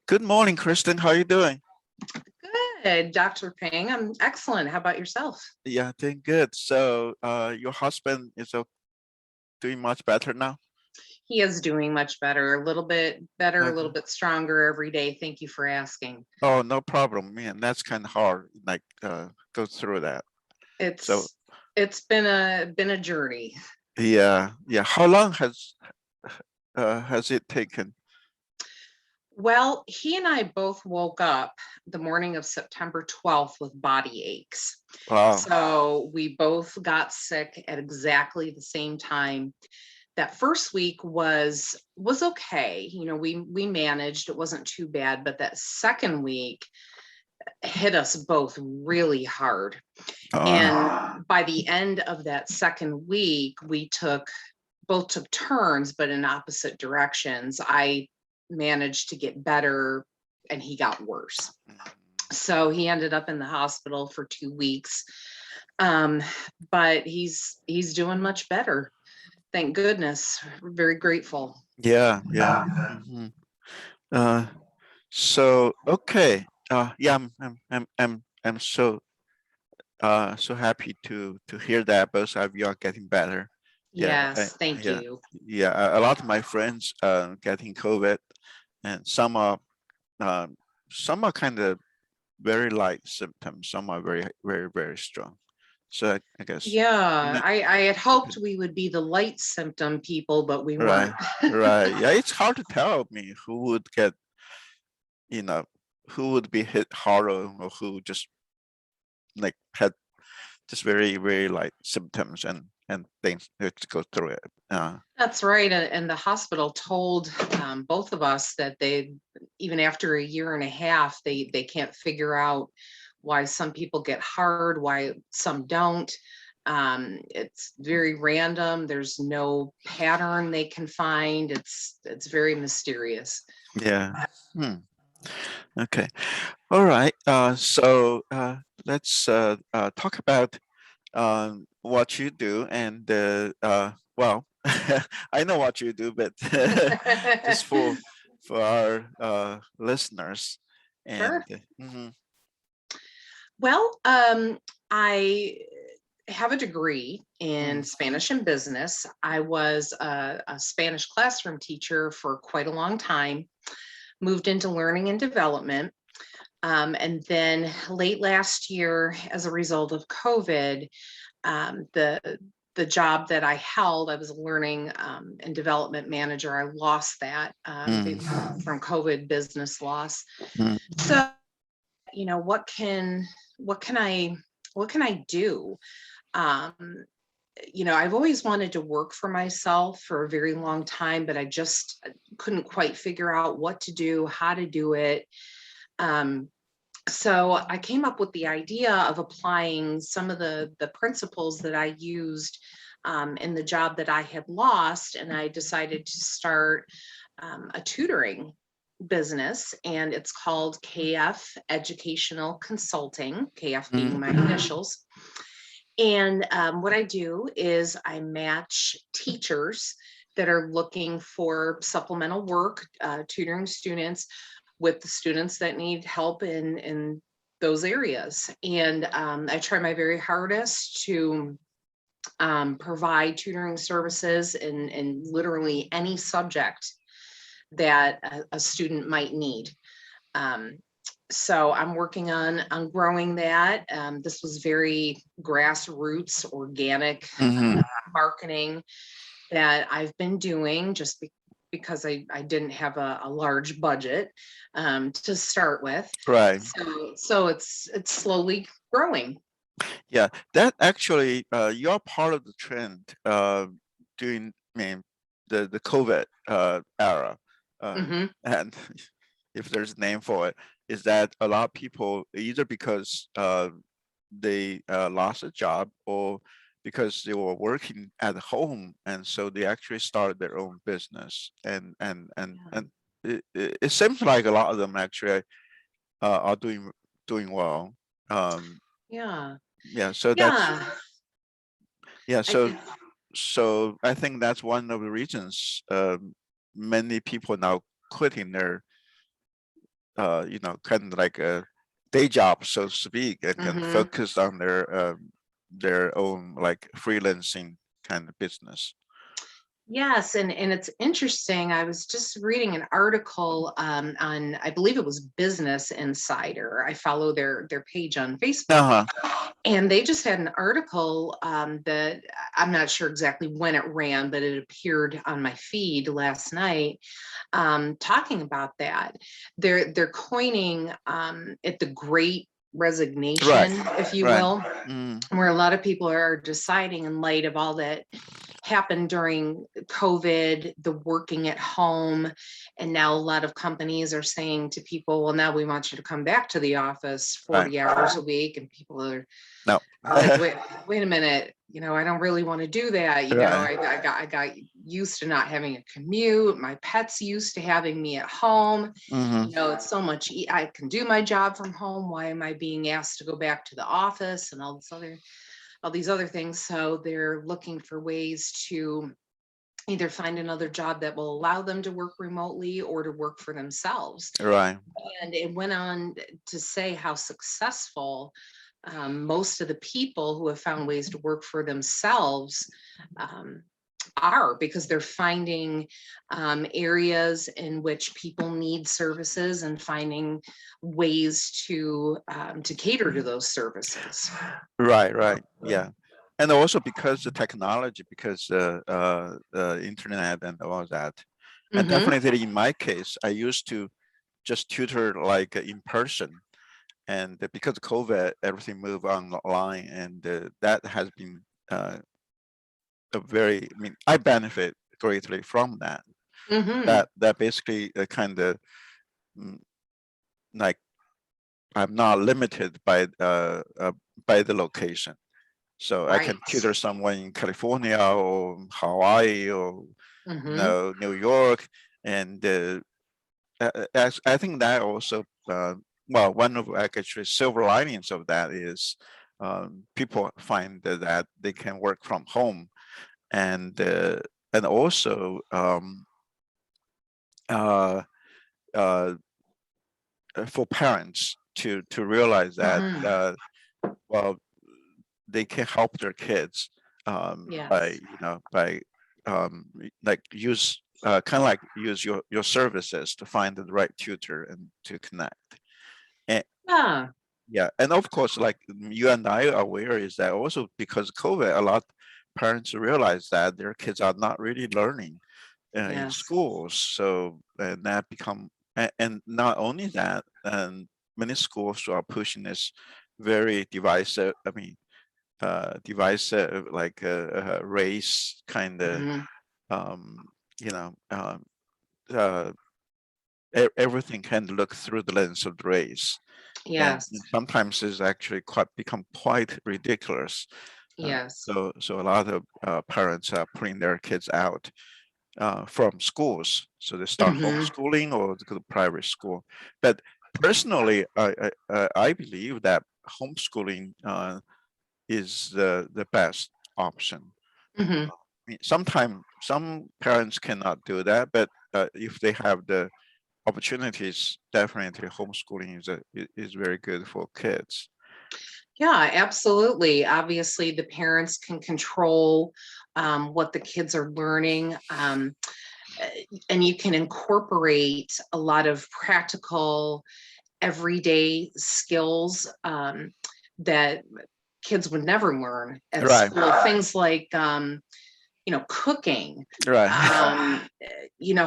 Good morning, Kristen. How are you doing? Good, Dr. Ping. I'm excellent. How about yourself? Yeah, doing good. So, your husband is doing much better now? He is doing much better, a little bit better, a Okay. little bit stronger every day. Thank you for asking. Oh, no problem, man. That's kind of hard. Like, go through that. So, It's been a journey. yeah, yeah. How long has it taken? Well, he and I both woke up the morning of September 12th with body aches. Wow. So we both got sick at exactly the same time. That first week was okay. We managed. It wasn't too bad, but that second week hit us both really hard. And by the end of that second week, we both took turns, but in opposite directions. I managed to get better and he got worse. So he ended up in the hospital for 2 weeks. Um, but he's doing much better. Thank goodness. We're very grateful. Yeah, yeah. Uh, so okay. Yeah, I'm so happy to hear that both of you are getting better. Yeah, Yes, thank yeah, you. yeah. A lot of my friends getting COVID, and um, some are kind of very light symptoms. Some are very very very strong. So I guess Yeah, I had hoped we would be the light symptom people, but we weren't. right, right. Yeah, it's hard to tell me who would get, you know, who would be hit harder or who just like had just very very light symptoms and things to go through it. That's right. And the hospital told both of us that even after a year and a half, they can't figure out why some people get hard, why some don't. It's very random. There's no pattern they can find. It's very mysterious. Yeah. Hmm. Okay. All right. So let's talk about what you do, and well, I know what you do, but just for our listeners, and Sure. mhm, Well, I have a degree in mm, Spanish and business. I was a Spanish classroom teacher for quite a long time, moved into learning and development. And then late last year, as a result of COVID, the job that I held, I was a learning and development manager. I lost that mm, from COVID business loss. mm, So, what can I do? Um, I've always wanted to work for myself for a very long time, but I just couldn't quite figure out what to do, how to do it. Um, so I came up with the idea of applying some of the principles that I used in the job that I had lost, and I decided to start a tutoring business, and it's called KF Educational Consulting, KF being my mm, initials. And what I do is I match teachers that are looking for supplemental work, tutoring students with the students that need help in those areas. And I try my very hardest to provide tutoring services in literally any subject that a student might need. Um, so I'm working on growing that. This was very grassroots, organic mhm. marketing that I've been doing just because I didn't have a large budget to start with. Right. So it's slowly growing. Yeah, that actually, you're part of the trend during, I mean, the COVID era, Hmm. and if there's a name for it, is that a lot of people either because they lost a job or because they were working at home, and so they actually started their own business, and it seems like a lot of them actually are doing well. Um, Yeah. yeah, so that's Yeah. yeah, I think so I think that's one of the reasons many people now quitting kind of like a day job, so to speak, and can Hmm. focus on their own like freelancing kind of business. Yes, and it's interesting. I was just reading an article on, I believe it was Business Insider. I follow their page on Facebook, Uh-huh. and they just had an article that I'm not sure exactly when it ran, but it appeared on my feed last night, talking about that. They're coining it the Great Right. Resignation, if you Right. will, Mm, where a lot of people are deciding in light of all that happened during COVID, the working at home. And now a lot of companies are saying to people, well, now we want you to come back to the office right. 40 hours a week. And people No. are like, wait a minute, I don't really want to do that. Right. I got used to not having a commute. My pet's used to having me at home. Hmm. It's so much, I can do my job from home. Why am I being asked to go back to the office and all these other things? So they're looking for ways to either find another job that will allow them to work remotely or to work for themselves. Right. And it went on to say how successful most of the people who have found ways to work for themselves um, are, because they're finding areas in which people need services and finding ways to cater to those services. Right. Right. Yeah. And also because the technology, because the internet and all that, and Hmm. definitely in my case, I used to just tutor like in person, and because of COVID, everything moved online, and that has been a very. I mean, I benefit greatly from that. Hmm. That basically kind of like I'm not limited by the location. So I can Right. tutor someone in California or Hawaii or Hmm. New York, and I think that also well, one of actually silver linings of that is people find that they can work from home, and also uh, uh, for parents to realize that Hmm. well, they can help their kids by Yes. by like use kind of like use your services to find the right tutor and to connect. And Yeah. yeah, and of course, like you and I are aware, is that also because of COVID, a lot parents realize that their kids are not really learning in Yes. schools. So and that become and not only that, and many schools are pushing this very divisive. I mean, divisive like race kind of Hmm. um, you know uh, everything can look through the lens of the race, Yes. and sometimes it's actually quite become quite ridiculous. Yes. So a lot of parents are putting their kids out from schools, so they start Hmm. homeschooling or they go to private school. But personally, I believe that homeschooling is the best option. Hmm. I mean, sometimes some parents cannot do that, but if they have the opportunities, definitely homeschooling is very good for kids. Yeah, absolutely. Obviously, the parents can control what the kids are learning, and you can incorporate a lot of practical, everyday skills that kids would never learn at Right, school. Things like cooking, right, um,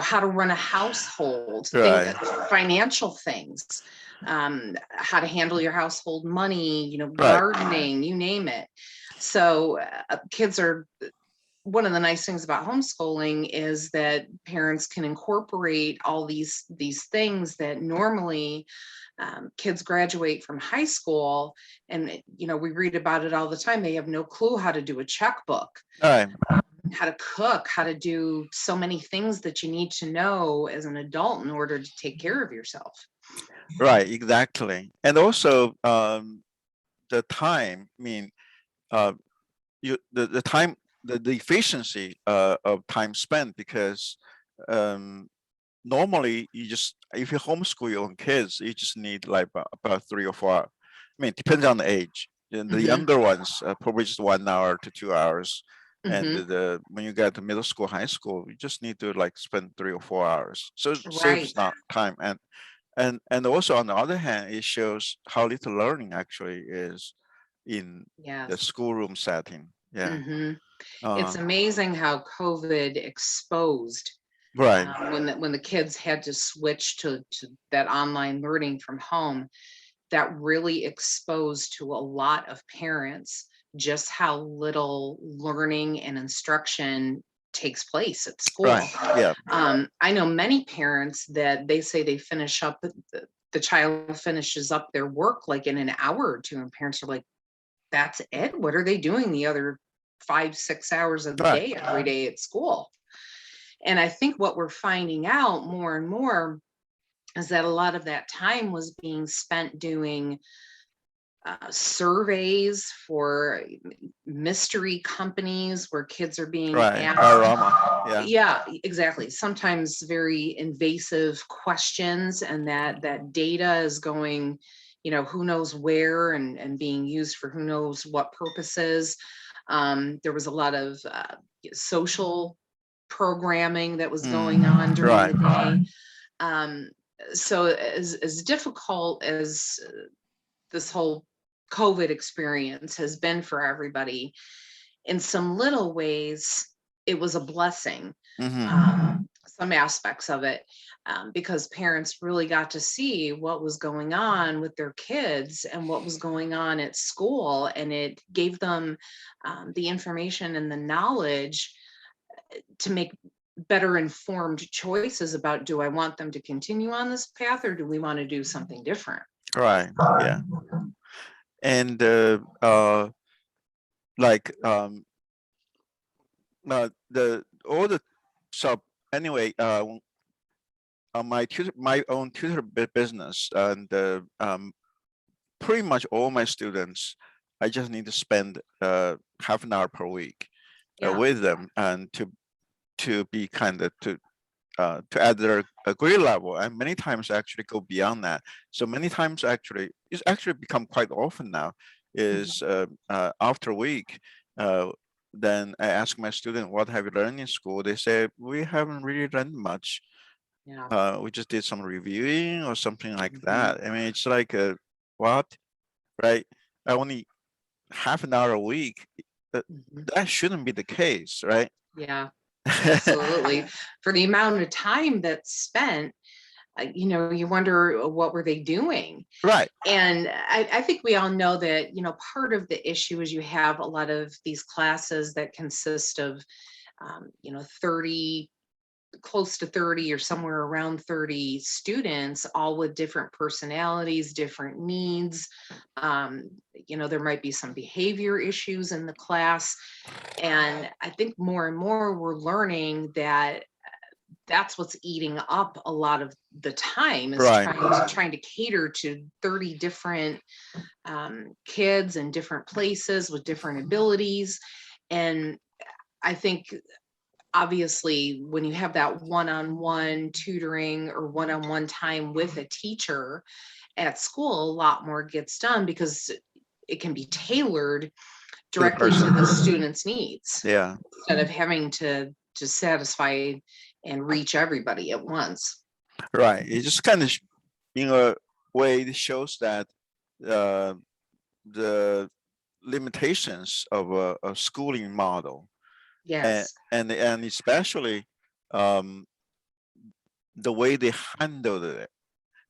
how to run a household, right, financial things, how to handle your household money, right, gardening, you name it. So kids are one of the nice things about homeschooling is that parents can incorporate all these things that normally kids graduate from high school, and we read about it all the time. They have no clue how to do a checkbook, right, how to cook, how to do so many things that you need to know as an adult in order to take care of yourself. right, exactly. And also the time. I mean, uh, the time the efficiency of time spent because um, normally you just, if you homeschool your own kids, you just need like about 3 or 4 hours. I mean, depends on the age. And the Hmm. younger ones, probably just 1 hour to 2 hours. And Hmm. when you get to middle school, high school, you just need to like spend 3 or 4 hours. So it saves Right. not time. And also on the other hand, it shows how little learning actually is in the Yes. schoolroom setting. Yeah. Hmm. It's Uh, amazing how COVID exposed right. when the kids had to switch to that online learning from home. That really exposed to a lot of parents just how little learning and instruction takes place at Right. school. Yeah. I know many parents that they say they finish up the child finishes up their work like in an hour or two, and parents are like, "That's it? What are they doing the other 5, 6 hours of the Right. day every day at school?" And I think what we're finding out more and more is that a lot of that time was being spent doing surveys for mystery companies where kids are being Right. asked, Aroma. Yeah. yeah, exactly, sometimes very invasive questions, and that data is going, who knows where, and being used for who knows what purposes. There was a lot of social programming that was going on during Right. the day. um, so as difficult as this whole COVID experience has been for everybody, in some little ways, it was a blessing. Some aspects of it, because parents really got to see what was going on with their kids and what was going on at school, and it gave them the information and the knowledge to make better informed choices about, do I want them to continue on this path, or do we want to do something different? Right. Yeah. And like the all the so anyway, on my own tutor business, and pretty much all my students, I just need to spend half an hour per week Yeah. with them, and to be kind of to add their grade level, and many times actually go beyond that. So many times actually, it's actually become quite often now, Mhm. is after a week, uh, then I ask my student, what have you learned in school? They say, we haven't really learned much. Yeah. We just did some reviewing or something like Mhm. that. I mean, it's like, what, right? I only half an hour a week. That, Mhm. that shouldn't be the case, right? Yeah, absolutely. For the amount of time that's spent, you wonder, what were they doing? Right. And I think we all know that, part of the issue is you have a lot of these classes that consist of, 30, close to 30 or somewhere around 30 students, all with different personalities, different needs. There might be some behavior issues in the class. And I think more and more we're learning that that's what's eating up a lot of the time, is Right. trying to cater to 30 different kids in different places with different abilities. And I think obviously when you have that one-on-one tutoring or one-on-one time with a teacher at school, a lot more gets done because it can be tailored To the directly to person. the student's needs Yeah. instead of having to satisfy and reach everybody at once. Right. It just kind of, in a way, it shows that uh, the limitations of a schooling model, and Yes. and especially um, the way they handled it.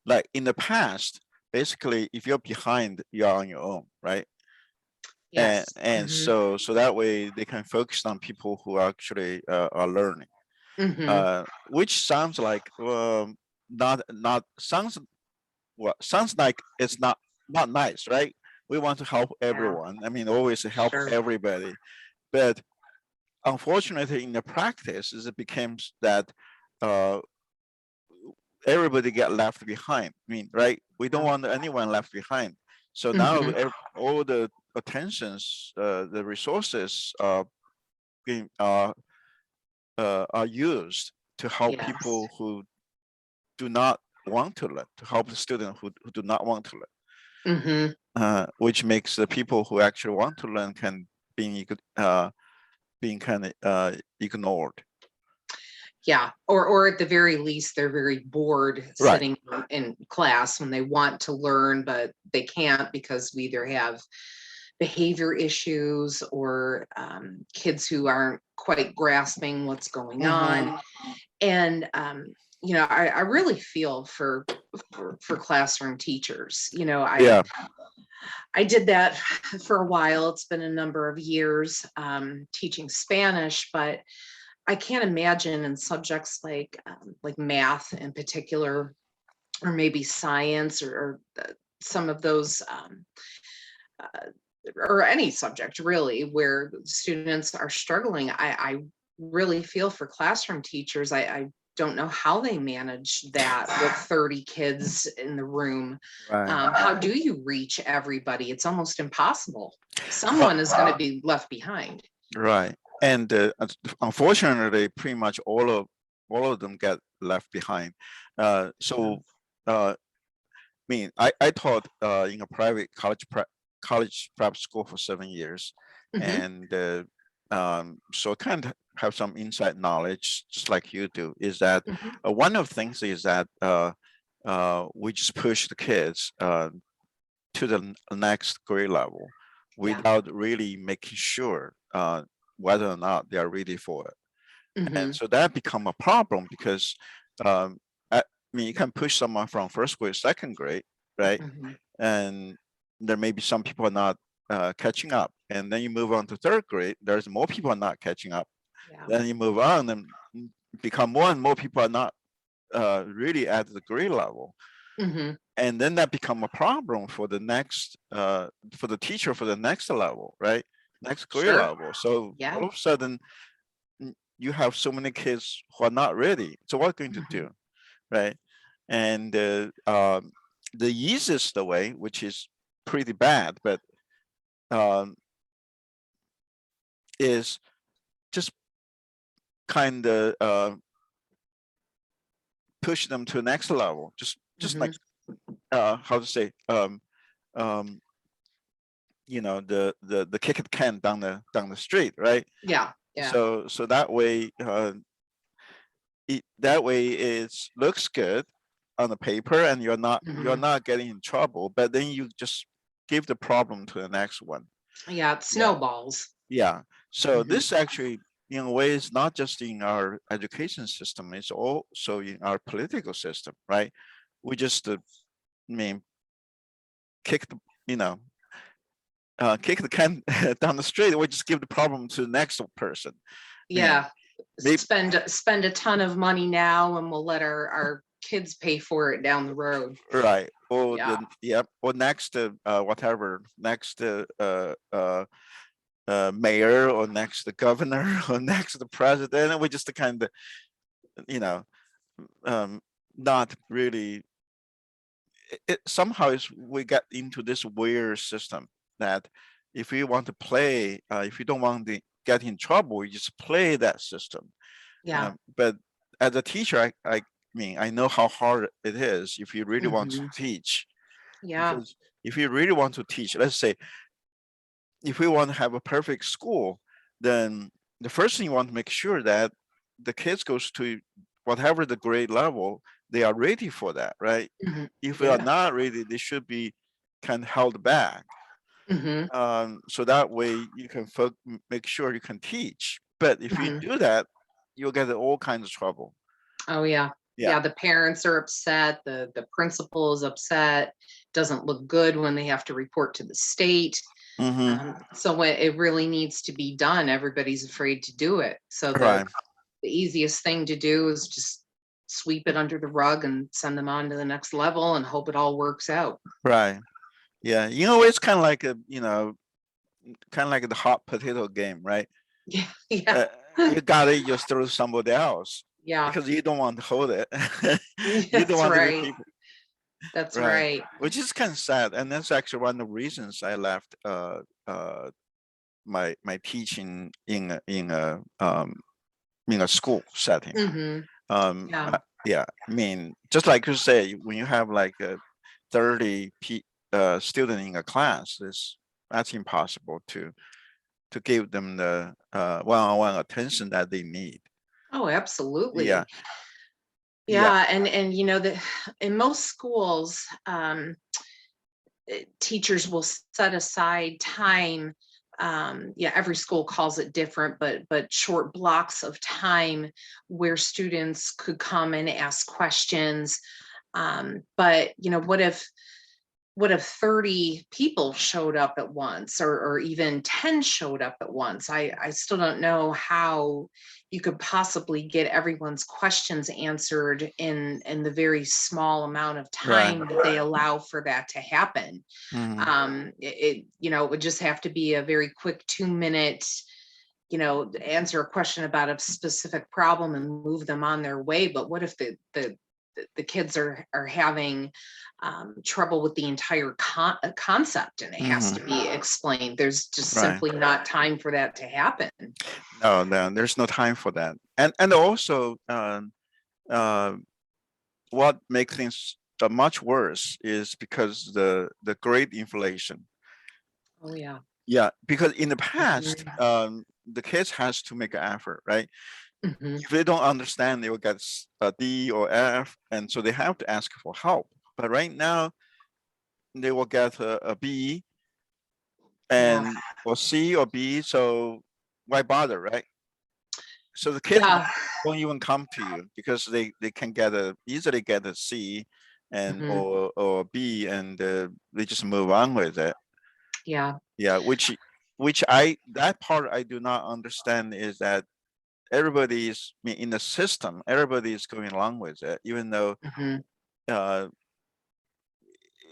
Like in the past, basically, if you're behind, you're on your own, right? And Yes. and Hmm. so that way they can focus on people who actually are learning, Hmm. which sounds like not sounds, well, sounds like it's not nice, right? We want to help Yeah. everyone. I mean, always help Sure. everybody, but unfortunately, in the practice, it becomes that uh, everybody get left behind. I mean, right? We don't Yeah. want anyone left behind. So now Hmm. all the attentions, the resources being are used to help Yes. people who do not want to learn, to help the student who do not want to learn, which makes the people who actually want to learn being kind of ignored. Yeah, or at the very least, they're very bored Right. sitting in class when they want to learn, but they can't because we either have behavior issues or kids who aren't quite grasping what's going on. And I really feel for classroom teachers. Yeah. I did that for a while. It's been a number of years teaching Spanish, but I can't imagine in subjects like math in particular, or maybe science, or some of those, or any subject really, where students are struggling. I really feel for classroom teachers. I don't know how they manage that with 30 kids in the room. Right. How do you reach everybody? It's almost impossible. Well, Someone is going to be left behind. right. And unfortunately, pretty much all of them get left behind. So, I mean, I taught in a private college prep school for 7 years, and so I kind of have some inside knowledge, just like you do. Is that one of the things is that we just push the kids to the next grade level without really making sure whether or not they are ready for it. And so that become a problem because I mean, you can push someone from first grade, second grade, right? And there may be some people are not catching up, and then you move on to third grade. There's more people are not catching up. Then you move on and become more and more people are not really at the grade level. And then that become a problem for the next for the teacher for the next level, right? Next grade level. So all of a sudden you have so many kids who are not ready. So what are you going to do, right? And the easiest way, which is pretty bad, but is just kind of push them to the next level. Just like how to say, the kick the can down the street, right? Yeah. So that way it looks good on the paper, and you're not getting in trouble, but then you just give the problem to the next one. Yeah, it snowballs. Yeah. So this actually, in a way, is not just in our education system, it's also in our political system, right? We just kick the kick the can down the street. We just give the problem to the next person. Yeah. Spend a ton of money now, and we'll let our kids pay for it down the road. Right. Or or next whatever, next mayor, or next the governor, or next the president, and we just kind of not really. Somehow we get into this weird system that if you want to play, if you don't want to get in trouble, you just play that system. But as a teacher, I mean, I know how hard it is if you really want to teach. Because if you really want to teach, let's say, if we want to have a perfect school, then the first thing you want to make sure that the kids goes to whatever the grade level, they are ready for that, right? If they are not ready, they should be kind of held back. So that way you can make sure you can teach. But if you do that, you'll get all kinds of trouble. Oh yeah. The parents are upset, the principal is upset, doesn't look good when they have to report to the state. So when it really needs to be done, everybody's afraid to do it. So the easiest thing to do is just sweep it under the rug and send them on to the next level and hope it all works out. Right. Yeah. It's kind of like kind of like the hot potato game, right? Yeah. You got it, you throw somebody else. Yeah. Because you don't want to hold it. You don't want to be people. That's right. Which is kind of sad. And that's actually one of the reasons I left my teaching in a school setting. Yeah, I mean, just like you say, when you have like a 30 student in a class, that's impossible to give them the one-on-one attention that they need. Oh, Yeah, absolutely. yeah, Yeah, and you know that in most schools, teachers will set aside time. Yeah, every school calls it different, but short blocks of time where students could come and ask questions. But you know, what if 30 people showed up at once, or even 10 showed up at once? I still don't know how you could possibly get everyone's questions answered in the very small amount of right. time that they allow for that to happen. Hmm. It would just have to be a very quick 2 minute, answer a question about a specific problem and move them on their way. But what if the kids are having trouble with the entire concept, and it has Hmm. to be explained? There's just Right. simply not time for that to happen. No, no, there's no time for that. And also, uh, what makes things much worse is because the grade inflation. Oh yeah. Yeah, because in the past, Hmm. the kids has to make an effort, right? Hmm. If they don't understand, they will get a D or F, and so they have to ask for help. But right now, they will get a B Yeah. and or C or B. So why bother, right? So the kids Yeah. won't even come to you because they can easily get a C and Hmm. or B, and they just move on with it. Yeah. Yeah, which I that part I do not understand is that everybody's I mean, in the system, everybody is going along with it, even though Hmm. uh,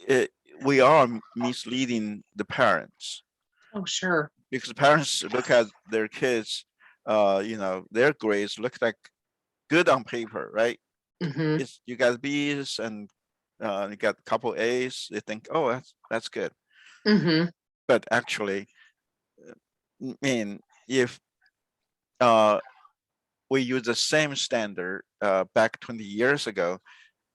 it, we are misleading the parents Oh sure. because parents look at their kids, their grades look like good on paper, right? Hmm. It's you got B's and you got a couple A's. They think, oh, that's good, Hmm. but actually, I mean, if uh, we use the same standard back 20 years ago,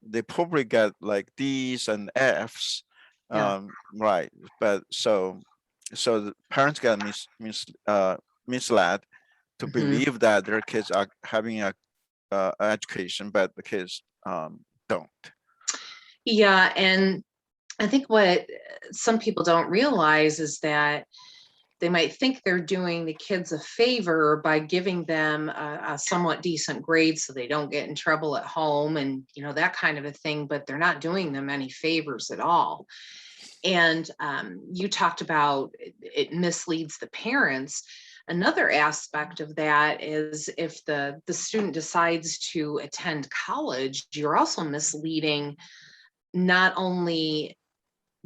they probably got like D's and F's, Yeah. right? But so the parents got misled to Hmm. believe that their kids are having a education, but the kids don't. Yeah, and I think what some people don't realize is that they might think they're doing the kids a favor by giving them a somewhat decent grade so they don't get in trouble at home, and that kind of a thing, but they're not doing them any favors at all. And you talked about it misleads the parents. Another aspect of that is if the student decides to attend college, you're also misleading not only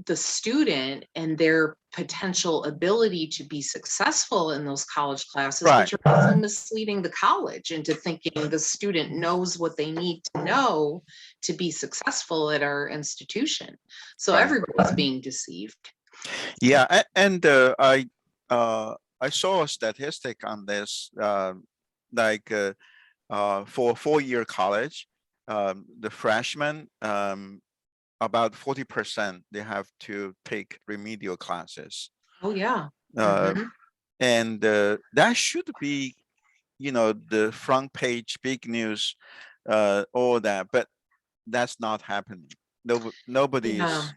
the student and their potential ability to be successful in those college classes, but Right. you're also misleading the college into thinking the student knows what they need to know to be successful at our institution. So Right. everybody's being deceived. Yeah, and I saw a statistic on this, like for 4-year college, the freshmen, about 40% they have to take remedial classes, Oh yeah. uh, Hmm. and that should be, the front page, big news, all that, but that's not happening. Nobody Yeah. is.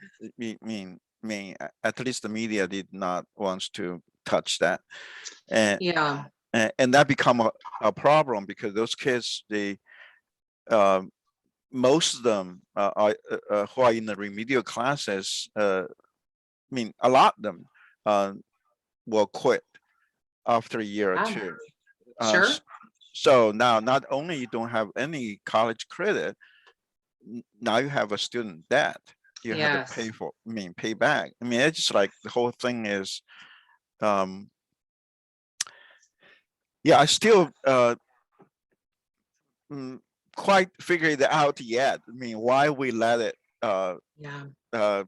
At least the media did not want to touch that, and Yeah. and that become a problem because those kids, uh, most of them are who are in the remedial classes. A lot of them uh, will quit after a year or Wow. two. Uh, Sure. s- so now, not only you don't have any college credit, now you have a student debt you had to pay Yes. for. Pay back. It's just like the whole thing is. Um, yeah, I still mm, quite figure it out yet. Why we let it Yeah. uh,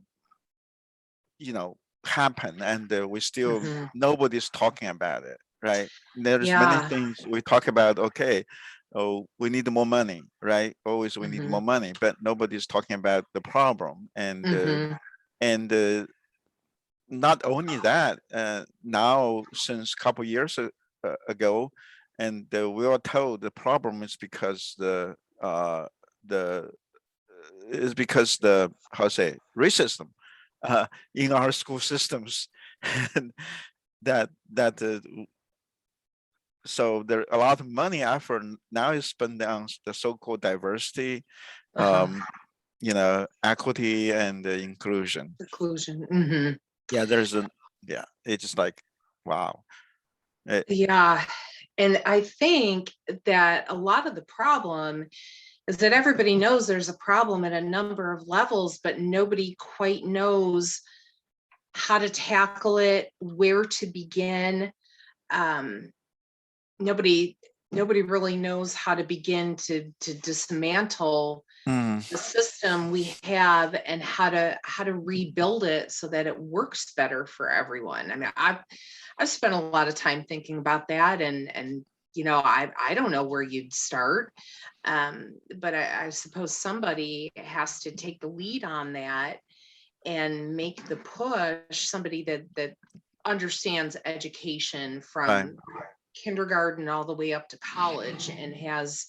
happen, and we still Hmm. nobody's talking about it, right? There's many Yeah. things we talk about. Okay, oh, we need more money, right? Always we need Mhm. more money, but nobody's talking about the problem. Mhm. And not only that, now since a couple years ago, and we were told the problem is because the is because the how to say racism in our school systems, and that so there a lot of money effort now is spent on the so-called diversity, Uh-huh. um, equity and inclusion. Inclusion. Mhm. Yeah, there's a yeah. It's just like wow. It, Yeah. And I think that a lot of the problem is that everybody knows there's a problem at a number of levels, but nobody quite knows how to tackle it, where to begin. Um, nobody nobody really knows how to begin to dismantle mm, the system we have and how to rebuild it so that it works better for everyone. I mean, I've spent a lot of time thinking about that, and I don't know where you'd start. But I suppose somebody has to take the lead on that and make the push, somebody that understands education right. from kindergarten all the way up to college and has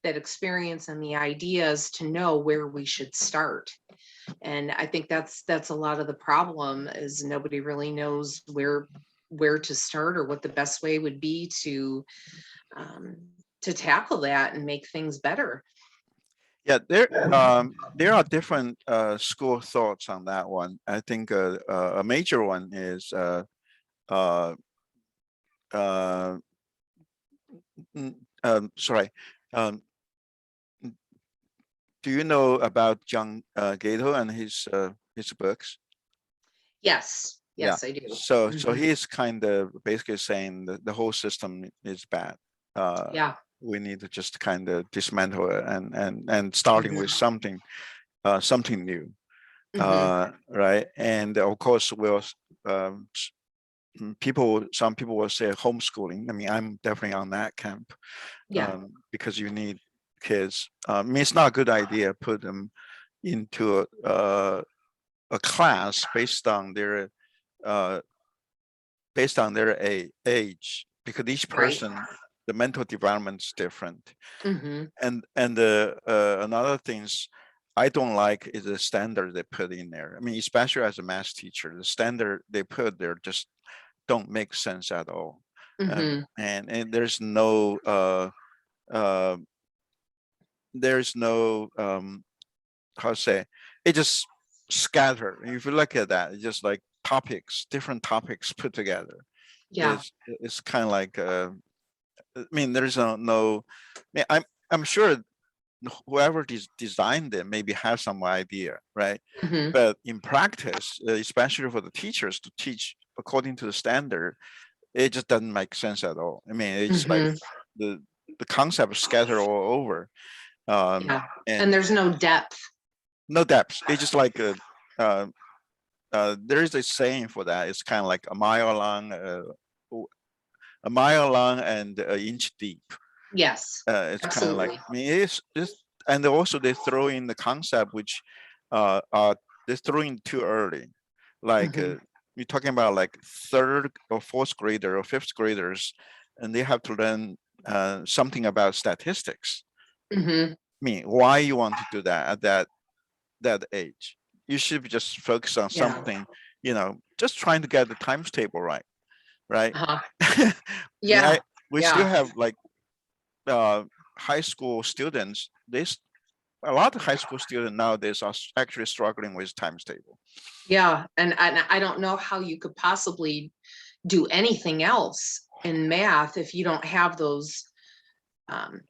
that experience and the ideas to know where we should start. And I think that's a lot of the problem, is nobody really knows where to start or what the best way would be um, to tackle that and make things better. Yeah, there are different school thoughts on that one. I think a major one is uh, uh, sorry. Um, do you know about John Gato and his books? Yes, Yeah. yes, I do. So Mhm. he's kind of basically saying that the whole system is bad. Uh, Yeah. we need to just kind of dismantle it and starting with Mhm. something new. Mhm. Right. And of course, um, some people will say homeschooling. I mean, I'm definitely on that camp, Yeah. because you need kids. I mean, it's not a good idea put them into a class uh, based on their age, because each Right. person, the mental development is different. Mhm. And another things I don't like is the standard they put in there. I mean, especially as a math teacher, the standard they put there just don't make sense at all. Mhm. And uh, there's no how to say, it just scatter. If you look at that, it's just like different topics put together. Yeah. It's kind of like I mean, there's no I mean, I'm sure whoever designed it maybe has some idea, right? Mhm. But in practice, especially for the teachers to teach according to the standard, it just doesn't make sense at all. I mean, it's like Mhm. the the concept is scattered all over, Yeah. And and there's no depth. no depth. It's just like uh, there is a saying for that. It's kind of like a mile long and an inch deep. Yes. It's kind of like, Absolutely. I mean, it's and also they throw in the concept which they throw in too early. Like Mhm. you're talking about like third or fourth grader or fifth graders, and they have to learn something about statistics. Mhm. I mean, why you want to do that at that age? You should just focus on Yeah. something, just trying to get the times table right, right? Uh-huh. I mean, Yeah. we still Yeah. have like uh, high school students. A lot of high school students nowadays are actually struggling with times table. Yeah. And I don't know how you could possibly do anything else in math if you don't have those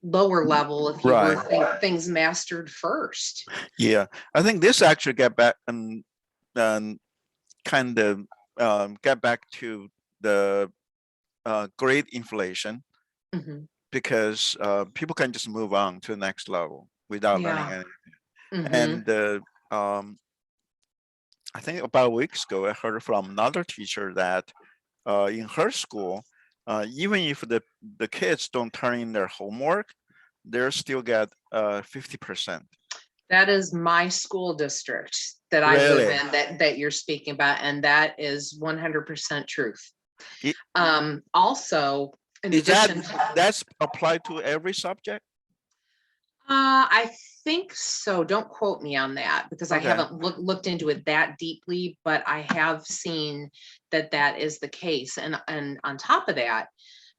lower level, if you were Right. things mastered first. Yeah. I think this actually get back and kind of get back to the great inflation, Mhm. because people can just move on to the next level without learning Yeah. anything. Mhm. And I think about weeks ago, I heard from another teacher that in her school, even if the kids don't turn in their homework, they're still get 50%. That is my school district that I live Really? in, that you're speaking about, and that is 100% truth. I- Also, in Is that addition, that's applied to every subject? I think so. Don't quote me on that because I Okay. haven't looked into it that deeply, but I have seen that that is the case. And on top of that,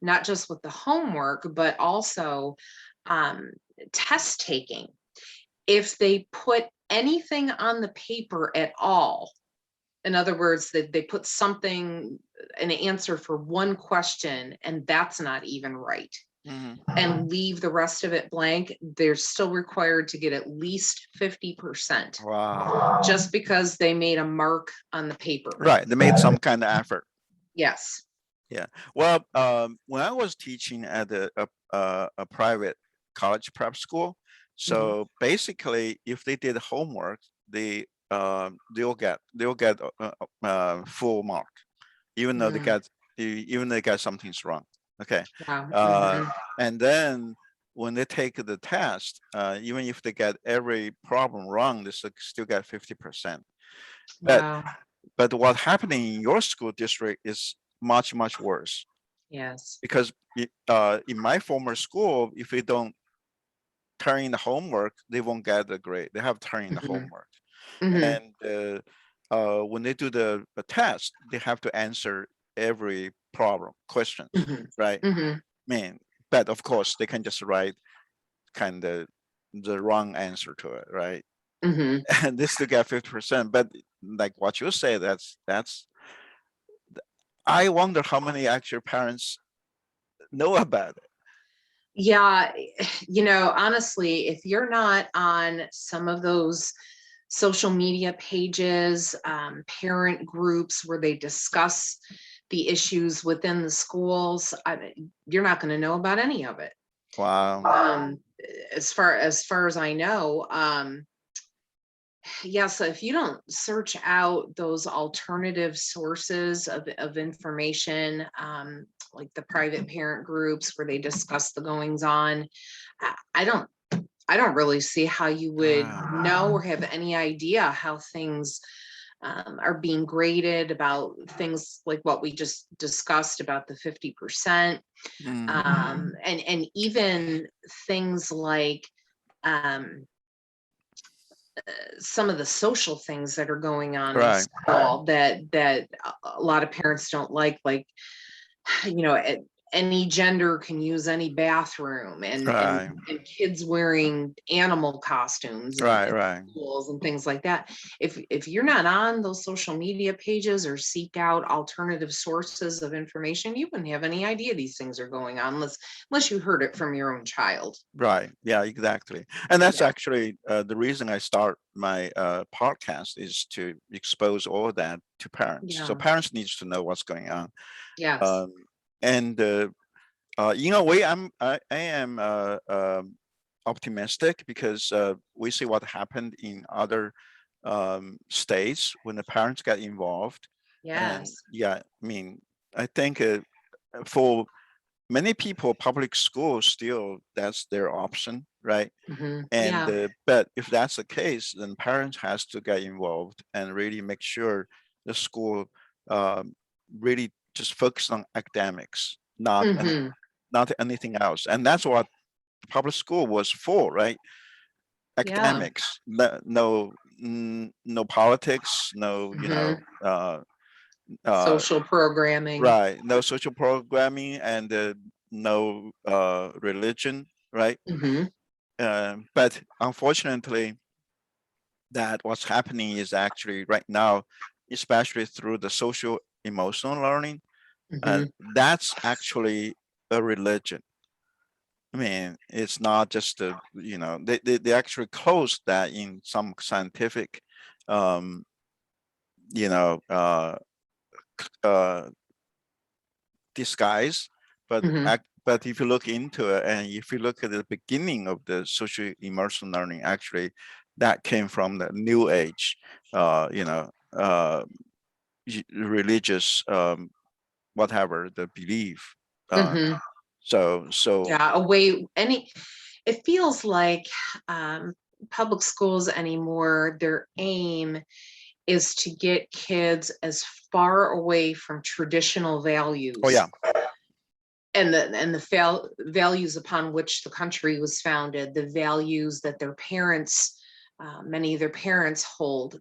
not just with the homework, but also um, test taking. If they put anything on the paper at all, in other words, that they put something, an answer for one question, and that's not even right, Mhm. and leave the rest of it blank, they're still required to get at least 50%, Wow. just because they made a mark on the paper. Right. They made some kind of effort. Yes. Yeah. Well, when I was teaching at a private college prep school, so basically, if they did homework, they'll get full mark, even though Mm, they got something wrong. Okay. wow. Uh, and then when they take the test, even if they get every problem wrong, they still get 50%. But Wow. but what happening in your school district is much, much worse, Yes. because in my former school, if they don't turn in the homework, they won't get the grade. They have to turn in the Hmm. homework. Hmm. And when they do the test, they have to answer every problem questions, Hmm. right? Hmm. Man, but of course they can just write kind of the wrong answer to it, right? Hmm. And they still get 50%. But like what you say, that's I wonder how many actual parents know about it. Yeah, honestly, if you're not on some of those social media pages, parent groups where they discuss the issues within the schools, you're not going to know about any of it. Wow. Um, as far as I know, yeah. So if you don't search out those alternative sources of information, like the private parent groups where they discuss the goings on, I don't really see how you would Wow. know or have any idea how things are being graded, about things like what we just discussed about the 50%, Mm, and even things like um, some of the social things that are going on in right. school that a lot of parents don't like, any gender can use any bathroom, Right. and kids wearing animal costumes Right. in Right. schools and things like that. If you're not on those social media pages or seek out alternative sources of information, you wouldn't have any idea these things are going on, unless you heard it from your own child. Right. Yeah, exactly. And that's Yeah. actually the reason I start my podcast, is to expose all of that to parents. So Yeah. parents needs to know what's going on. Yes. Um, and in a way, I am optimistic, because we see what happened in other states when the parents get involved. And Yes. yeah, I mean, I think for many people, public school still that's their option, right? Hmm. And Yeah. but if that's the case, then parents has to get involved and really make sure the school um, really just focus on academics, Hmm. not anything else. And that's what public school was for, right? Yeah. Academics, no politics, no, Hmm. uh, Social programming. right, no social programming, and no religion, right? Hmm. But unfortunately, that what's happening is actually right now, especially through the social emotional learning, Hmm. that's actually a religion. I mean, it's not just they actually close that in some scientific, um, you know, uh, uh, disguise, but Hmm. but if you look into it, and if you look at the beginning of the social immersion learning, actually, that came from the New Age, you know, religious, whatever the belief. Uh, Hmm. so Yeah. A way, it feels like public schools anymore, their aim is to get kids as far away from traditional values Oh yeah, and the values upon which the country was founded, the values that their parents, many of their parents hold.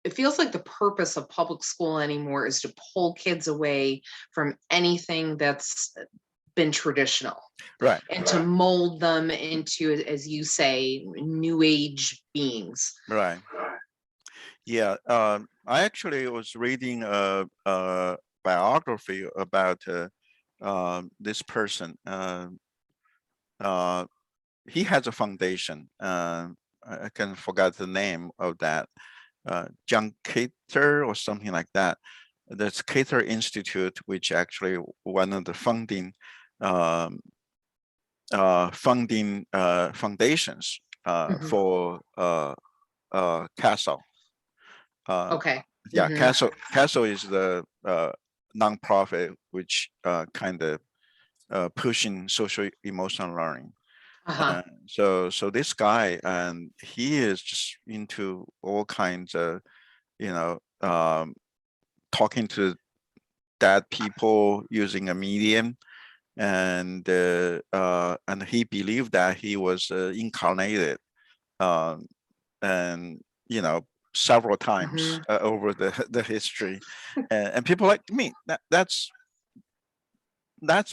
It feels like the purpose of public school anymore is to pull kids away from anything that's been traditional right. and to mold them into, as you say, new age beings. Right. Yeah. I actually was reading a biography about this person. Uh, he has a foundation. I can forget the name of that. John Cater or something like that. That's Cater Institute, which actually one of the um, funding foundations Mhm. for Castle. Okay. Yeah, Hmm. Castle is the nonprofit which kind of pushing social emotional learning. Uh-huh. So this guy, and he is just into all kinds of, you know, talking to dead people using a medium, and he believed that he was incarnated, um, and you know, several times Hmm. over the history, and people like me. That's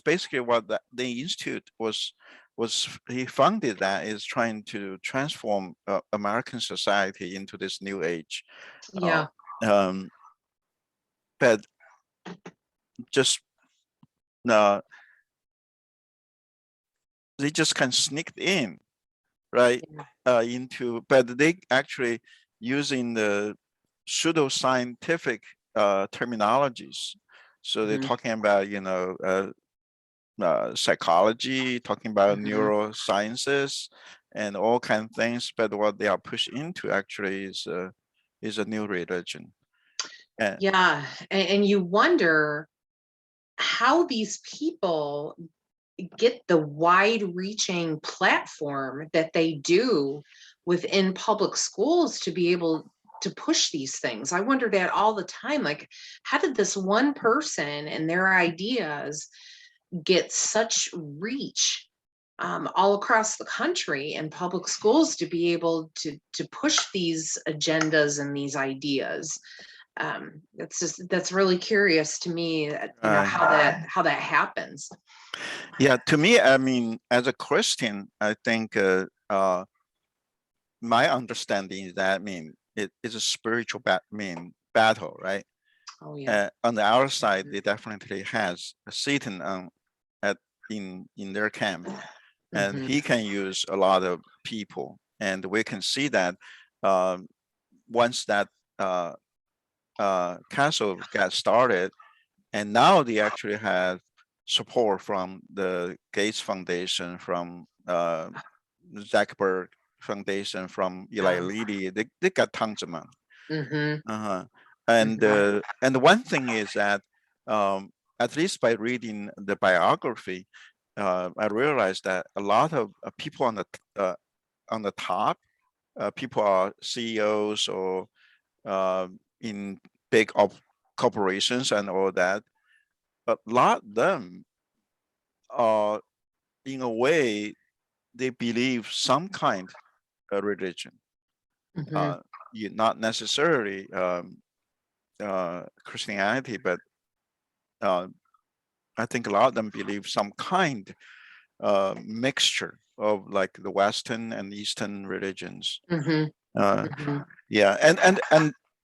basically what the institute was. He founded that is trying to transform American society into this new age. Uh, Yeah. um, but just uh, they just kind of sneaked in, right, into, but they actually using the pseudoscientific terminologies. So they're Hmm. talking about, psychology, talking about Hmm. neurosciences, and all kind of things. But what they are pushed into actually is a new religion. And Yeah. And you wonder how these people get the wide reaching platform that they do within public schools to be able to push these things. I wonder that all the time. Like, how did this one person and their ideas get such reach all across the country in public schools to be able to push these agendas and these ideas? That's really curious to me, how that happens. yeah, to me, I mean, as a Christian, I think my understanding is that, I mean, it is a spiritual battle, right? Oh yeah. On the outer side, they definitely has a Satan at in their camp, and Hmm. he can use a lot of people, and we can see that um, once that uh, castle got started, and now they actually have support from the Gates Foundation, from Zuckerberg Foundation, from Eli Yeah. Lilly. They got tons of money. Hmm. Uh-huh. Hmm. And one thing is that, at least by reading the biography, I realized that a lot of people on the top, people are CEOs or in big corporations and all that. A lot of them are, in a way, they believe some kind of religion. Hmm. Uh, not necessarily Christianity, but uh, I think a lot of them believe some kind mixture of like the Western and Eastern religions. Hmm. Uh, Hmm. yeah, and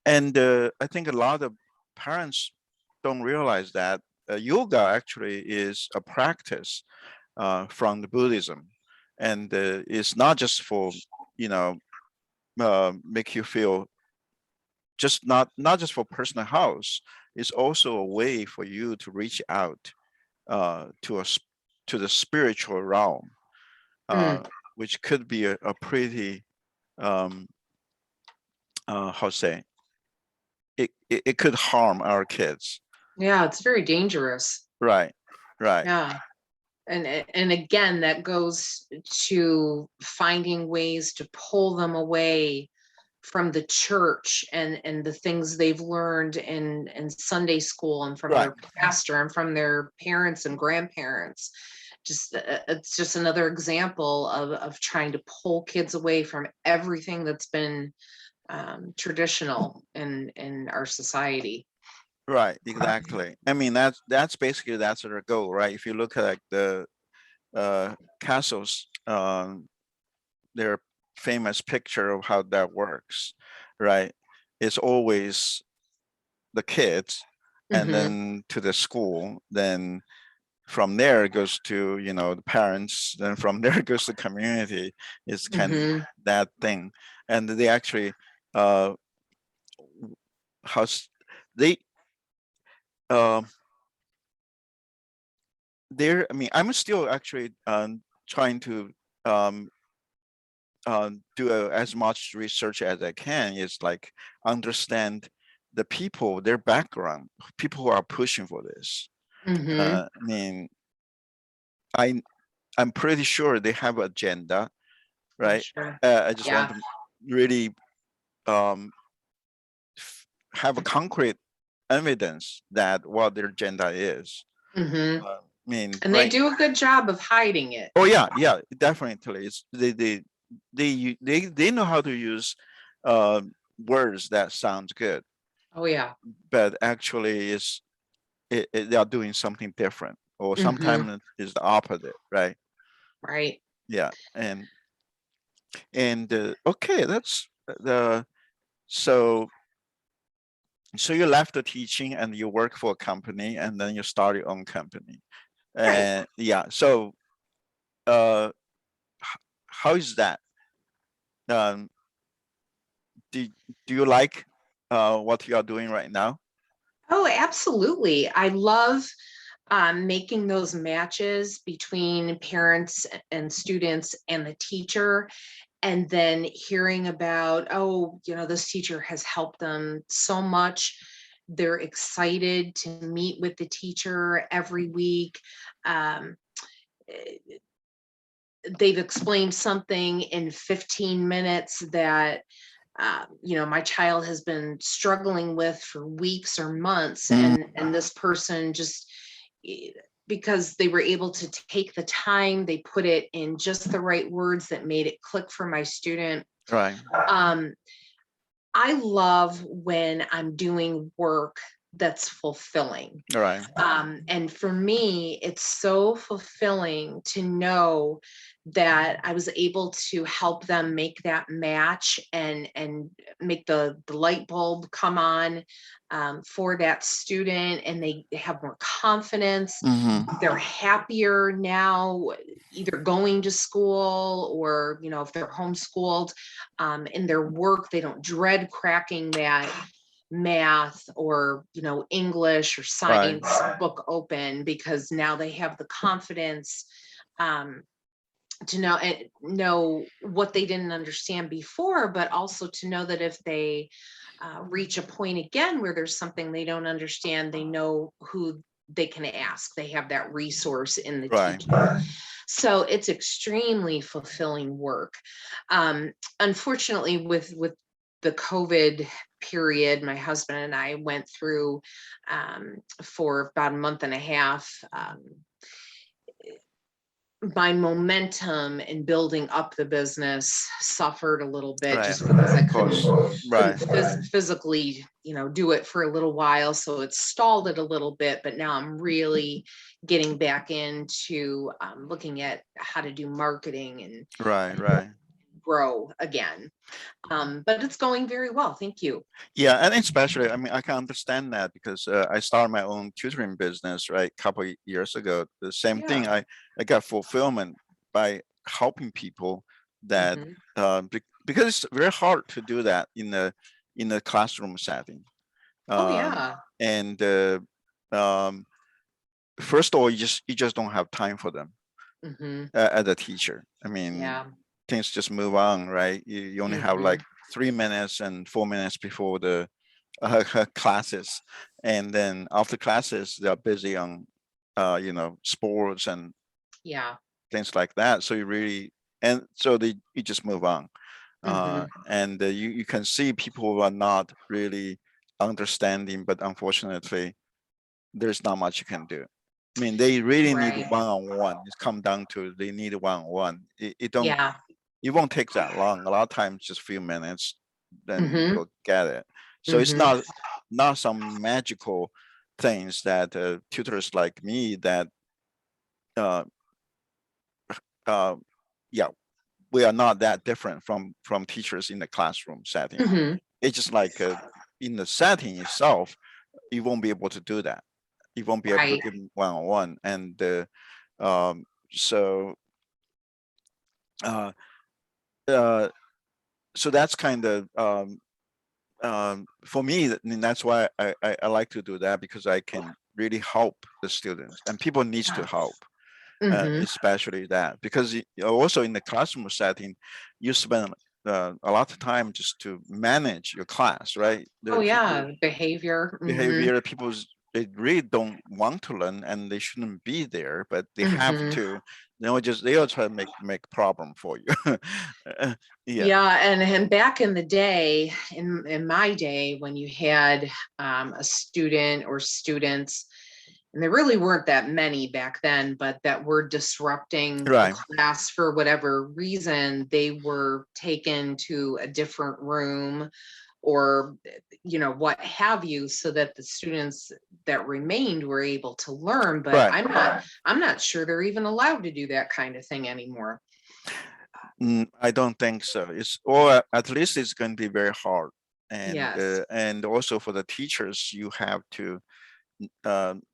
I think a lot of parents don't realize that yoga actually is a practice from the Buddhism, and it's not just for, you know, make you feel, just not just for personal health. It's also a way for you to reach out to to the spiritual realm, Mm. uh, which could be a pretty um, how to say, it could harm our kids. Yeah, it's very dangerous. Right, right. Yeah. And again, that goes to finding ways to pull them away from the church and the things they've learned in Sunday school and from Right. their pastor and from their parents and grandparents. Just it's just another example of trying to pull kids away from everything that's been traditional in our society. Right, exactly. I mean, that's basically that's their goal, right? If you look at like the castles, their famous picture of how that works, right? It's always the kids, and Hmm. then to the school, then from there it goes to, you know, the parents, then from there it goes to community. It's kind of Hmm. that thing. And they actually uh how they um they're, I mean, I'm still actually trying to um do as much research as I can, is like understand the people, their background, people who are pushing for this. Hmm. I mean, I I'm pretty sure they have agenda, I'm right? sure. I just want Yeah. to really um have a concrete evidence that what their agenda is. Hmm. I mean, And they right? do a good job of hiding it. Oh yeah, yeah, definitely. It's they know how to use uh, words that sounds good, Oh yeah. but actually is they are doing something different, or Hmm. sometimes it's the opposite, right? Right. Yeah, and okay, that's the so so you left the teaching and you work for a company, and then you start your own company, Right. and yeah. So uh, how is that? Um, do do you like what you are doing right now? Oh, absolutely. I love making those matches between parents and students and the teacher, and then hearing about, oh, this teacher has helped them so much. They're excited to meet with the teacher every week. Um, eh, they've explained something in 15 minutes that my child has been struggling with for weeks or months, Mm, and this person just eh, because they were able to take the time, they put it in just the right words that made it click for my student. right, um, I love when I'm doing work that's fulfilling. right, And for me, it's so fulfilling to know that I was able to help them make that match and make the light bulb come on for that student, and they have more confidence. mm-hmm, They're happier now, either going to school or if they're homeschooled. In their work, they don't dread cracking that math or English or right, science book open, because now they have the confidence um, to know what they didn't understand before, but also to know that if they reach a point again where there's something they don't understand, they know who they can ask. They have that resource in the right, teacher. So it's extremely fulfilling work. Unfortunately, with the COVID period, my husband and I went through for about a month and a half. My momentum in building up the business suffered a little bit, right. just because I Of couldn't course, couldn't right, physically do it for a little while, so it stalled it a little bit. But now I'm really getting back into looking at how to do marketing right, and right. grow again. But it's going very well, thank you. Yeah, and especially, I mean, I can understand that because I started my own tutoring business, right, a couple of years ago. The same thing. Yeah. I got fulfillment by helping people that Hmm. because it's very hard to do that in a classroom setting. Oh Um, yeah. and um, first of all, you just don't have time for them Hmm. as a teacher. I mean, Yeah. things just move on, right? You only have Hmm. like 3 minutes and 4 minutes before the classes, and then after classes they're busy on sports and Yeah. things like that. So you really, and so you just move on. Hmm. And you can see people who are not really understanding, but unfortunately, there's not much you can do. I mean, they really need Right. one-on-one. It's come down to they need one-on-one. Yeah. It won't take that long. A lot of times, just a few minutes, then Hmm. you'll get it. So it's Hmm. not some magical things that tutors like me that uh, uh, yeah, we are not that different from teachers in the classroom setting. Hmm. It's just like in the setting itself, you won't be able to do that. You won't be able to Right. give them one-on-one, and so uh, uh, so that's kind of for me. And that's why I like to do that, because I can really help the students, and people needs to help. Hmm. Especially that, because also in the classroom setting, you spend a lot of time just to manage your class, right? There Oh are people yeah, behavior. Hmm. behavior, people's they really don't want to learn and they shouldn't be there, but they have Hmm. to. They'll try to make problem for you. Yeah, Yeah, and back in the day, in my day, when you had a student or students, and there really weren't that many back then, but that were disrupting the right, class for whatever reason, they were taken to a different room or what have you, so that the students that remained were able to learn. But right. I'm not sure they're even allowed to do that kind of thing anymore. I don't think so. Or at least it's going to be very hard, Yes. and also for the teachers, you have to.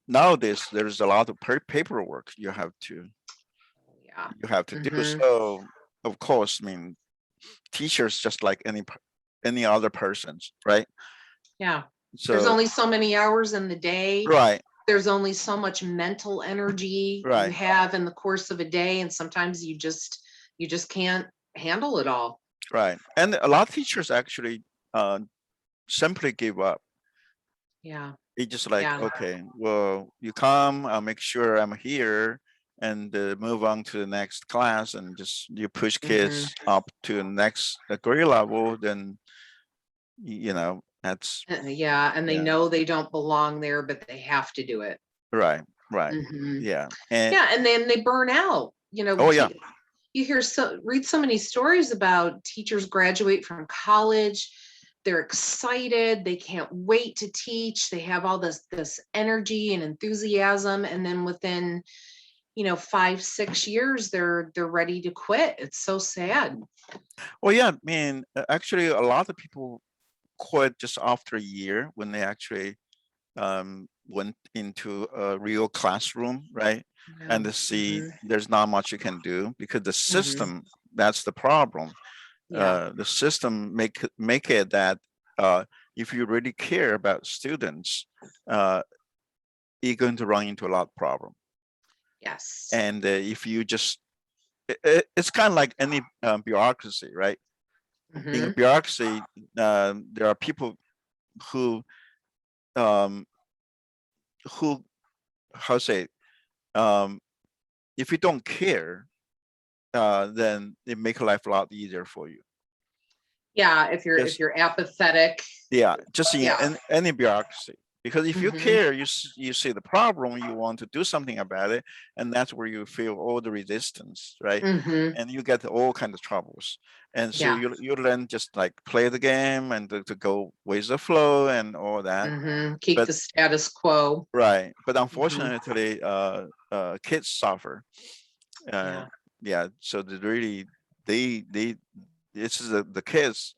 Nowadays, there's a lot of paperwork Yeah. you have to do. Hmm. So of course, I mean, teachers just like any other persons, right? Yeah. There's So only so many hours in the day. right, There's only so much mental energy you right, have in the course of a day, and sometimes you just can't handle it all. right. And a lot of teachers actually uh, simply give up. Yeah. It's just like, Yeah. okay, well, you come, I'll make sure I'm here, and move on to the next class, and just you push Hmm. kids up to the next grade level, then that's Yeah, and they yeah, know they don't belong there, but they have to do it. right, right, Hmm. yeah, and Yeah, and then they burn out. oh yeah, You read so many stories about teachers graduate from college. They're excited. They can't wait to teach. They have all this energy and enthusiasm, and then within 5, 6 years, they're ready to quit. It's so sad. well, yeah. I mean, actually, a lot of people quit just after a year when they actually went into a real classroom, right? Yeah. And to see Hmm. there's not much you can do, because the Hmm. system, that's the problem. Yeah. The system make it that uh, if you really care about students, uh, you're going to run into a lot of problem. Yes. And if you just, it's kind of like any bureaucracy, right? In a Hmm. bureaucracy, there are people who um, who how say um, if you don't care, then it make life a lot easier for you. Yeah. If Just you're apathetic. yeah, just in Yeah. any bureaucracy. Because if you Hmm. care, you see the problem, you want to do something about it, and that's where you feel all the resistance, right? Hmm. And you get all kinds of troubles. And so Yeah. you learn just like play the game and to go with the flow and all that. Keep But the status quo. right, but Hmm. unfortunately, kids suffer. Uh, Yeah. yeah, so they this is the kids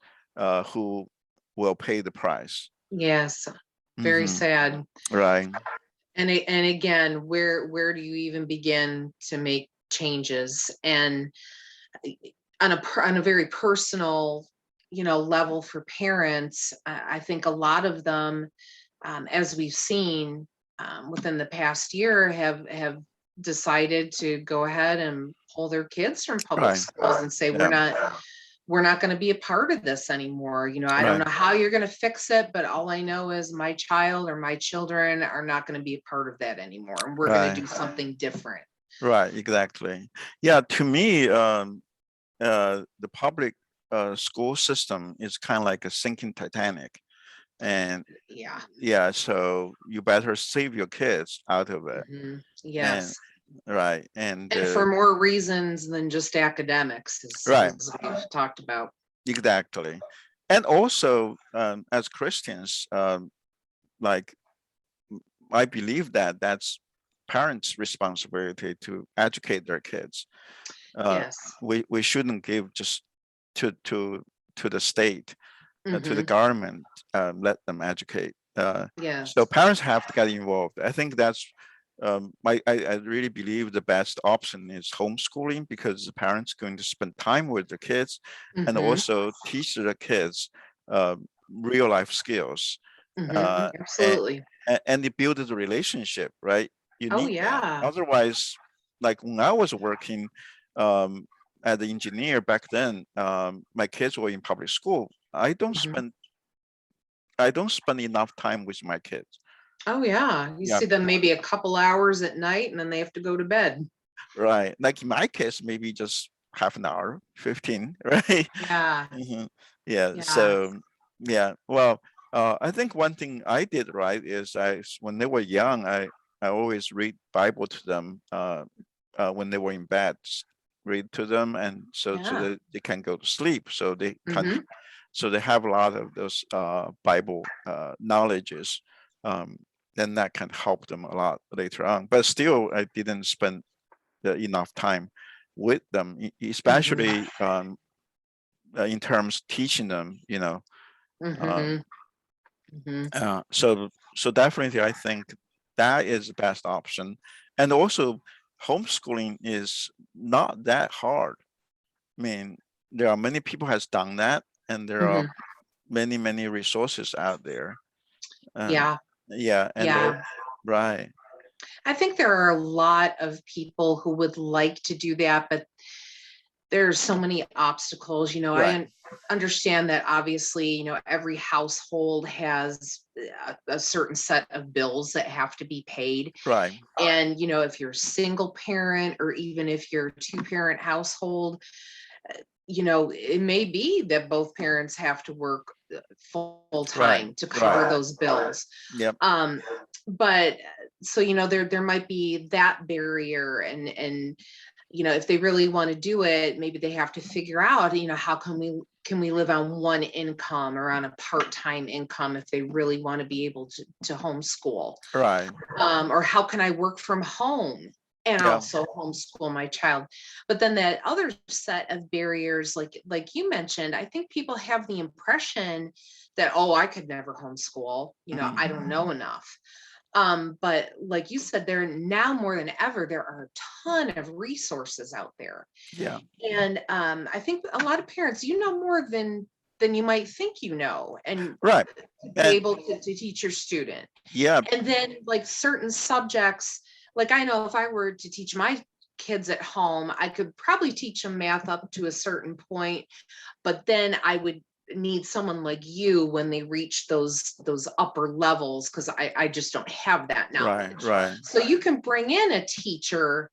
who will pay the price. Yes. Very Hmm. sad. Right. And again, where do you even begin to make changes? And on a very personal, level for parents, I think a lot of them, as we've seen within the past year, have decided to go ahead and pull their kids from public Right. schools and say Yeah. we're not going to be a part of this anymore. I don't Right. know how you're going to fix it, but all I know is my child or my children are not going to be a part of that anymore, and we're going to Right. do something different. Right, exactly. Yeah, to me, the public school system is kind of like a sinking Titanic. And Yeah. yeah, so you better save your kids out of it. And Yes. right, and And for more reasons than just academics, right, as we've talked about. exactly. And also, as Christians, like I believe that that's parents' responsibility to educate their kids. Uh, Yes. we shouldn't give just to to to the state, to the Hmm. government, let them educate. So Yes. parents have to get involved. I think that's I really believe the best option is homeschooling because the parents going to spend time with the kids and Hmm. also teach the kids uh, real life skills, uh, and, Absolutely. and it builds a relationship, right? You Oh need that. yeah. Otherwise, like when I was working um, as an engineer back then, my kids were in public school. Mhm. I don't spend enough time with my kids. Oh yeah. You Yeah, see them maybe a couple hours at night and then they have to go to bed. right. Like in my case, maybe just half an hour, 15, right? Yeah. Mhm. Yeah. Yeah. So yeah. Well, I think one thing I did right is when they were young, I always read Bible to them when they were in bed, read to them, and so Yeah. that they can go to sleep. Hmm. So they have a lot of those Bible knowledges. Um, then that can help them a lot later on. But still, I didn't spend enough time with them, Hmm. especially in terms teaching them, um, Hmm. Hmm. so definitely I think that is the best option. And also homeschooling is not that hard. I mean, there are many people has done that, and there are Hmm. many resources out there. uh, Yeah. yeah, and Yeah. right, I think there are a lot of people who would like to do that, but there's so many obstacles. I right, understand that obviously, every household has a certain set of bills that have to be paid. right, And, if you're a single parent or even if you're a two-parent household, it may be that both parents have to work full right, time to right, cover those bills. yep, Um, but so, there might be that barrier, and if they really want to do it, maybe they have to figure out, how can we live on one income or on a part-time income if they really want to be able to homeschool, right, or how can I work from home and yeah, also homeschool my child. But then that other set of barriers, like you mentioned, I think people have the impression that, oh, I could never homeschool, mhm, I don't know enough. But like you said, there now more than ever, there are a ton of resources out there. yeah, And I think a lot of parents, more than you might think, and right, be and able to teach your student. yeah, And then like certain subjects, like I know if I were to teach my kids at home, I could probably teach them math up to a certain point, but then I would need someone like you when they reach those upper levels, because I just don't have that right, knowledge. right, So you can bring in a teacher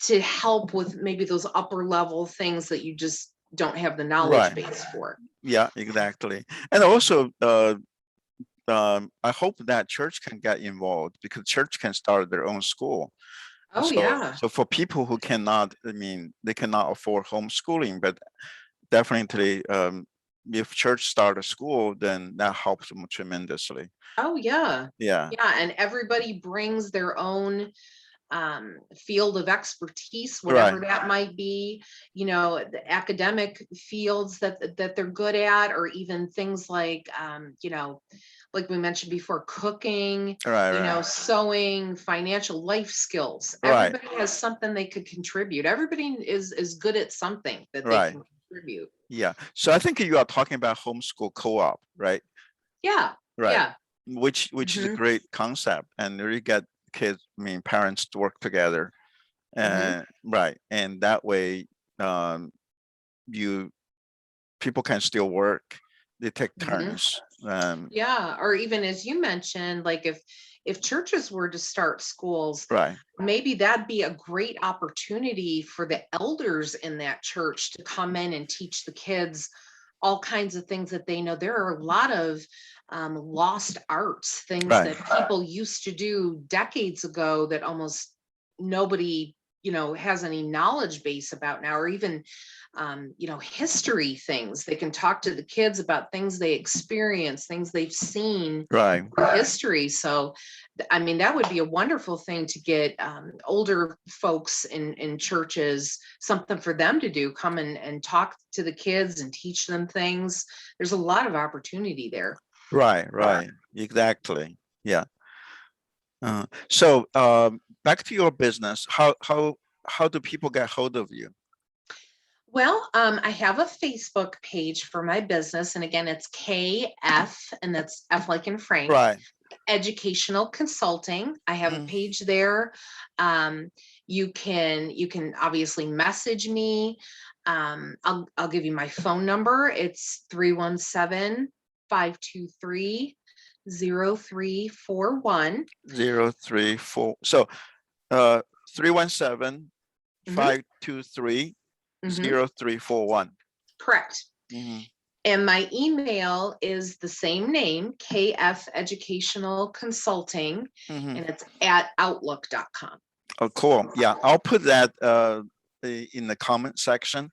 to help with maybe those upper level things that you just don't have the knowledge right, base for. yeah, exactly. And also I hope that church can get involved because church can start their own school. Oh So yeah. so for people who cannot, I mean, they cannot afford homeschooling, but definitely if church start a school, then that helps them tremendously. Oh yeah. Yeah, Yeah, and everybody brings their own field of expertise, right, whatever that might be, the academic fields that they're good at, or even things like we mentioned before, cooking, right, right, sewing, financial life skills. right, Everybody has something they could contribute. Everybody is good at something that they right. can contribute. Yeah. So I think you are talking about homeschool co-op, right? Yeah, Right. yeah. Which is a Hmm. great concept, and really get kids, I mean, parents to work together, Hmm. and right, and that way, um, you people can still work. They take Hmm. turns. Yeah, or even as you mentioned, like if churches were to start schools, Right. maybe that'd be a great opportunity for the elders in that church to come in and teach the kids all kinds of things that they know. There are a lot of lost arts, things Right. that people used to do decades ago that almost nobody, has any knowledge base about now, or even, history things. They can talk to the kids about things they experience, things they've seen Right. in history. So, I mean, that would be a wonderful thing to get older folks in churches, something for them to do, come and talk to the kids and teach them things. There's a lot of opportunity there. Right. Right. Exactly. Yeah. So back to your business. How do people get hold of you? Well, I have a Facebook page for my business, and again, it's KF, and that's F like in Frank, Right. Educational Consulting. I have a Mm, page there. You can obviously message me. I'll give you my phone number. It's 317-523-0341. 034. So 317 Mhm, 523 mhm, 0341. correct. Mhm. And my email is the same name, KF Educational Consulting, Mhm. and it's at outlook.com. Oh, cool. Yeah, I'll put that in the comment section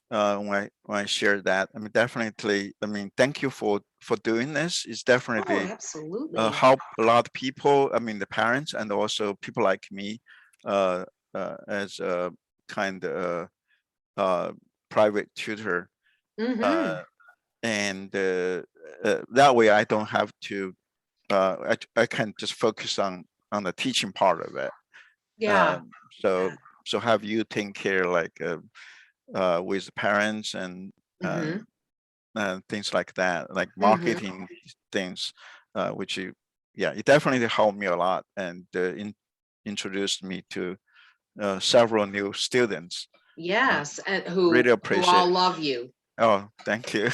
when I share that. I mean, definitely. I mean, thank you for doing this. It's Oh, definitely absolutely. help a lot of people. I mean, the parents and also people like me, uh, as a kind of private tutor, Mm-hmm. uh, and that way I don't have to. I can just focus on the teaching part of it. Yeah. Um, so so have you take care like with the parents Mm-hmm. and things like that, like Mm-hmm. marketing things, which yeah, it definitely helped me a lot and introduced me to several new students. Uh, Yes, and really who all appreciate. love you. Oh, thank you,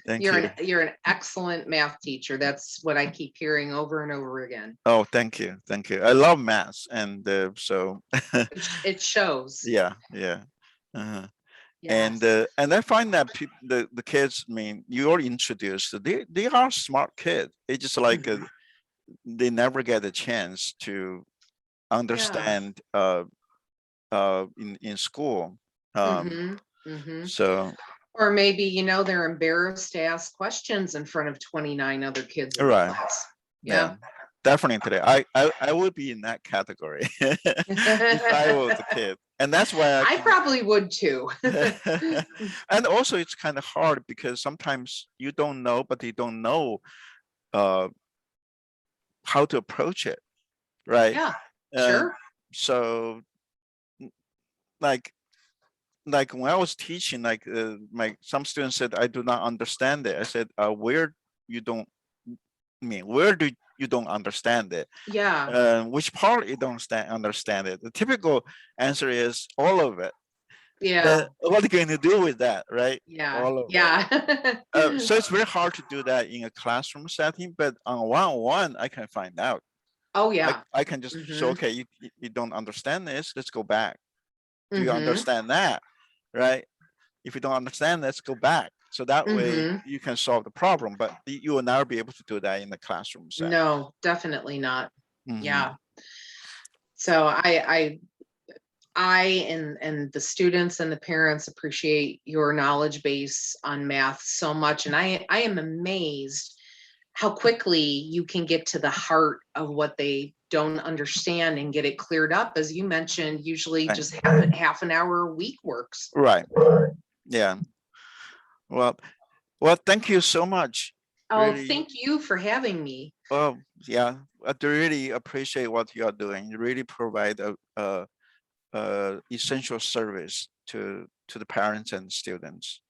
thank you. You're an excellent math teacher. That's what I keep hearing over and over again. Oh, thank you, thank you. I love maths, and so It shows. yeah, yeah. Uh-huh. Yes. And I find that the kids, I mean, you're introduced, they are smart kids. It's just like Mhm. they never get a chance to Yeah. understand in school. Mm-hmm. Mm-hmm. So Or maybe, they're embarrassed to ask questions in front of 29 other kids in the right, class. yeah, Yeah. definitely. I would be in that category if I was a kid, and that's why I I can. probably would too. And also it's kind of hard because sometimes you don't know, but you don't know uh, how to approach it, right? Yeah, And sure. so like like when I was teaching, like my some students said, I do not understand it. I said, where you don't mean, where do you don't understand it? Yeah. Which part you don't understand it? The typical answer is all of it. Yeah. What are you going to do with that, right? Yeah. All of it. Yeah. So it's very hard to do that in a classroom setting, but on one-on-one, I can find out. Oh, yeah. I can just show, Mm-hmm. okay, you don't understand this, let's go back. Do you Mm-hmm. understand that? Right? If you don't understand, let's go back. So that way Mm-hmm. you can solve the problem, but you will never be able to do that in the classroom setting. No, definitely not. Mhm. Yeah. So I and the students and the parents appreciate your knowledge base on math so much. And I am amazed how quickly you can get to the heart of what they don't understand and get it cleared up. As you mentioned, usually Right. just half an hour a week works. Right. Yeah. Well, thank you so much. Oh, Really, thank you for having me. well, yeah, I do really appreciate what you are doing. You really provide a essential service to the parents and students.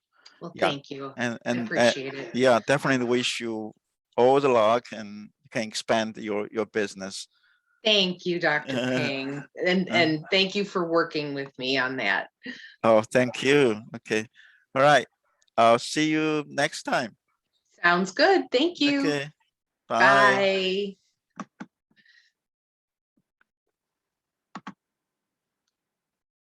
Well, Yeah, thank you. I and appreciate it. yeah, definitely wish you all the luck and you can expand your business. Thank you, Dr. Ping. And thank you for working with me on that. Oh, thank you. Okay. All right. I'll see you next time. Sounds good. Thank you. Okay. Bye. Bye.